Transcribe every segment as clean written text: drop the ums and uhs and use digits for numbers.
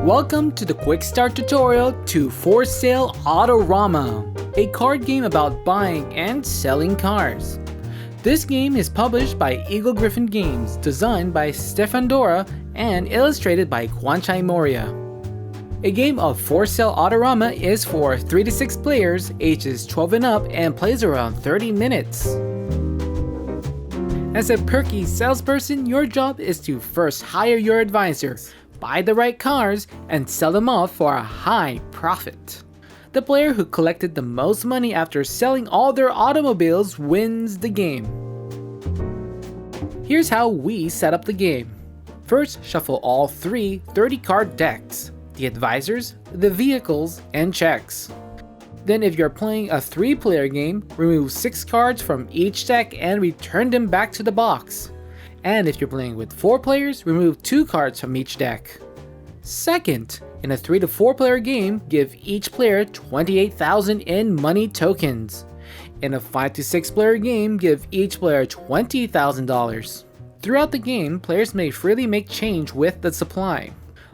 Welcome to the quick start tutorial to For Sale Autorama, a card game about buying and selling cars. This game is published by Eagle-Gryphon Games, designed by Stefan Dora, and illustrated by Kwanchai Moria. A game of For Sale Autorama is for 3 to 6 players, ages 12 and up, and plays around 30 minutes. As a perky salesperson, your job is to first hire your advisor, buy the right cars, and sell them off for a high profit. The player who collected the most money after selling all their automobiles wins the game. Here's how we set up the game. First, shuffle all 3 30-card decks: the advisors, the vehicles, and checks. Then if you're playing a 3-player game, remove 6 cards from each deck and return them back to the box. And if you're playing with 4 players, remove 2 cards from each deck. Second, in a 3 to 4 player game, give each player 28,000 in money tokens. In a 5 to 6 player game, give each player $20,000. Throughout the game, players may freely make change with the supply.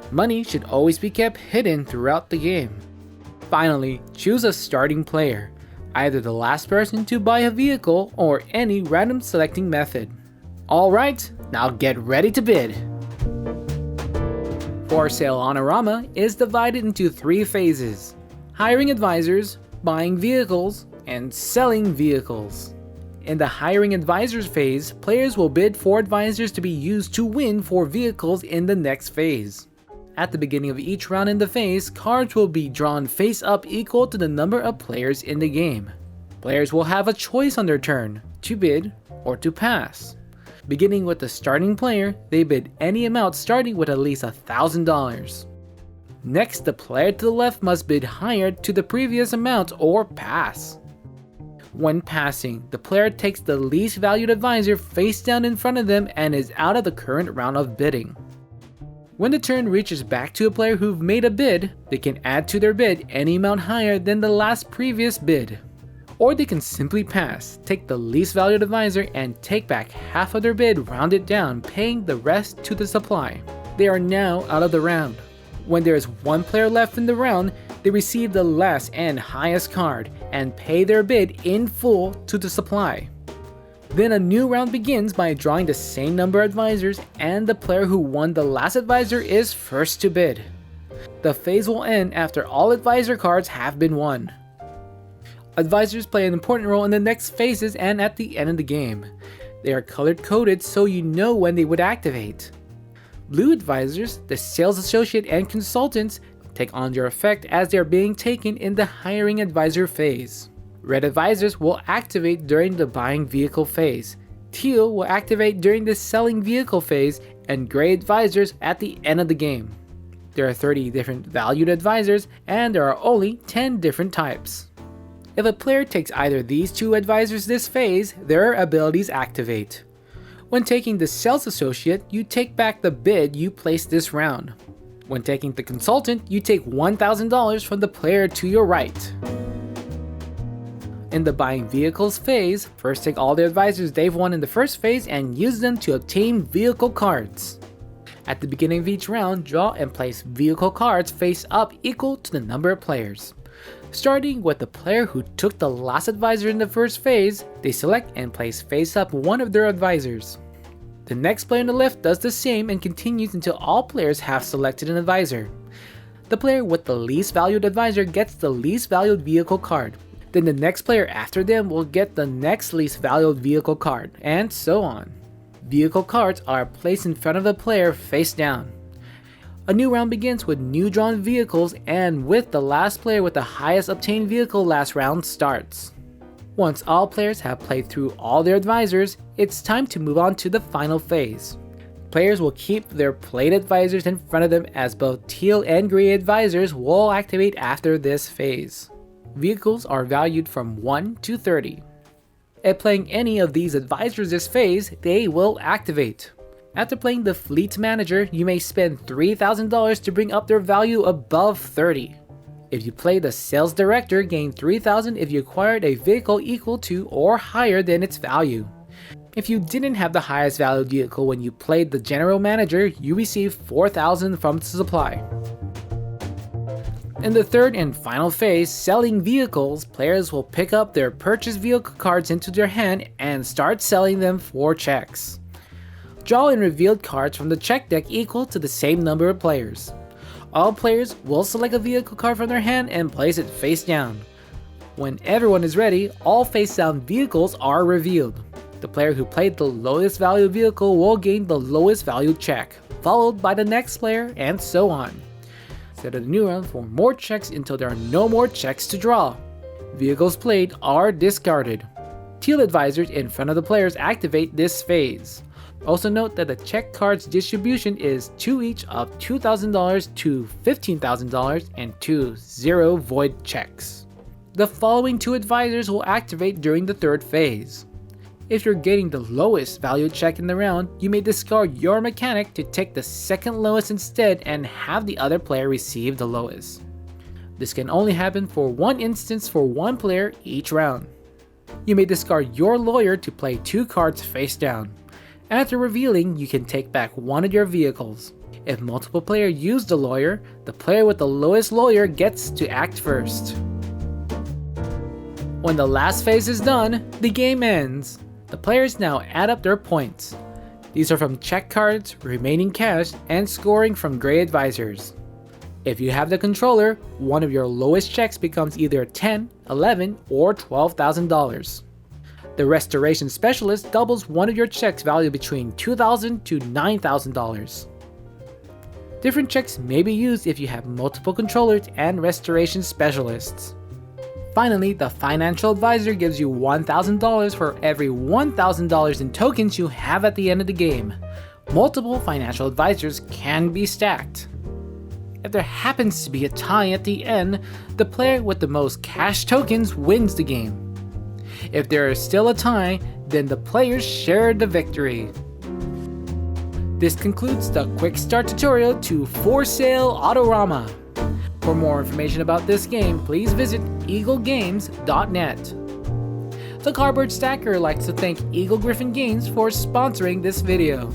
Money should always be kept hidden throughout the game. Finally, choose a starting player, either the last person to buy a vehicle or any random selecting method. Alright, now get ready to bid! For Sale Autorama is divided into 3 phases: hiring advisors, buying vehicles, and selling vehicles. In the hiring advisors phase, players will bid for advisors to be used to win for vehicles in the next phase. At the beginning of each round in the phase, cards will be drawn face up equal to the number of players in the game. Players will have a choice on their turn, to bid or to pass. Beginning with the starting player, they bid any amount starting with at least $1,000. Next, the player to the left must bid higher to the previous amount or pass. When passing, the player takes the least valued advisor face down in front of them and is out of the current round of bidding. When the turn reaches back to a player who've made a bid, they can add to their bid any amount higher than the last previous bid. Or they can simply pass, take the least valued advisor, and take back half of their bid rounded down, paying the rest to the supply. They are now out of the round. When there is 1 player left in the round, they receive the last and highest card, and pay their bid in full to the supply. Then a new round begins by drawing the same number of advisors, and the player who won the last advisor is first to bid. The phase will end after all advisor cards have been won. Advisors play an important role in the next phases and at the end of the game. They are color coded so you know when they would activate. Blue advisors, the sales associate and consultants, take on their effect as they are being taken in the hiring advisor phase. Red advisors will activate during the buying vehicle phase. Teal will activate during the selling vehicle phase, and gray advisors at the end of the game. There are 30 different valued advisors, and there are only 10 different types. If a player takes either these 2 advisors this phase, their abilities activate. When taking the sales associate, you take back the bid you placed this round. When taking the consultant, you take $1,000 from the player to your right. In the buying vehicles phase, first take all the advisors they've won in the first phase and use them to obtain vehicle cards. At the beginning of each round, draw and place vehicle cards face up equal to the number of players. Starting with the player who took the last advisor in the first phase, they select and place face up one of their advisors. The next player on the left does the same and continues until all players have selected an advisor. The player with the least valued advisor gets the least valued vehicle card. Then the next player after them will get the next least valued vehicle card, and so on. Vehicle cards are placed in front of the player face down. A new round begins with new drawn vehicles, and with the last player with the highest obtained vehicle last round starts. Once all players have played through all their advisors, it's time to move on to the final phase. Players will keep their played advisors in front of them, as both teal and gray advisors will activate after this phase. Vehicles are valued from 1 to 30. If playing any of these advisors this phase, they will activate. After playing the Fleet Manager, you may spend $3,000 to bring up their value above 30. If you play the Sales Director, gain $3,000 if you acquired a vehicle equal to or higher than its value. If you didn't have the highest valued vehicle when you played the General Manager, you receive $4,000 from the supply. In the third and final phase, selling vehicles, players will pick up their purchased vehicle cards into their hand and start selling them for checks. Draw and revealed cards from the check deck equal to the same number of players. All players will select a vehicle card from their hand and place it face down. When everyone is ready, all face down vehicles are revealed. The player who played the lowest valued vehicle will gain the lowest valued check, followed by the next player, and so on. Set a new round for more checks until there are no more checks to draw. Vehicles played are discarded. Teal Advisors in front of the players activate this phase. Also note that the check cards distribution is 2 each of $2,000 to $15,000 and 2 0 void checks. The following 2 advisors will activate during the third phase. If you're getting the lowest valued check in the round, you may discard your mechanic to take the second lowest instead and have the other player receive the lowest. This can only happen for one instance for one player each round. You may discard your lawyer to play 2 cards face down. After revealing, you can take back one of your vehicles. If multiple players use the lawyer, the player with the lowest lawyer gets to act first. When the last phase is done, the game ends. The players now add up their points. These are from check cards, remaining cash, and scoring from gray advisors. If you have the controller, one of your lowest checks becomes either $10,000, $11,000, or $12,000. The restoration specialist doubles one of your checks valued between $2,000 to $9,000. Different checks may be used if you have multiple controllers and restoration specialists. Finally, the financial advisor gives you $1,000 for every $1,000 in tokens you have at the end of the game. Multiple financial advisors can be stacked. If there happens to be a tie at the end, the player with the most cash tokens wins the game. If there is still a tie, then the players share the victory. This concludes the quick start tutorial to For Sale Autorama. For more information about this game, please visit eaglegames.net. The Cardboard Stacker likes to thank Eagle-Gryphon Games for sponsoring this video.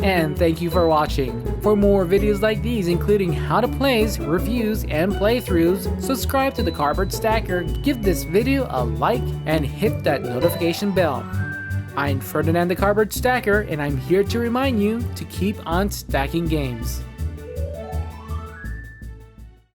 And thank you for watching. For more videos like these, including how to plays, reviews, and playthroughs, subscribe to the Cardboard Stacker, give this video a like, and hit that notification bell. I'm Ferdinand the Cardboard Stacker, and I'm here to remind you to keep on stacking games.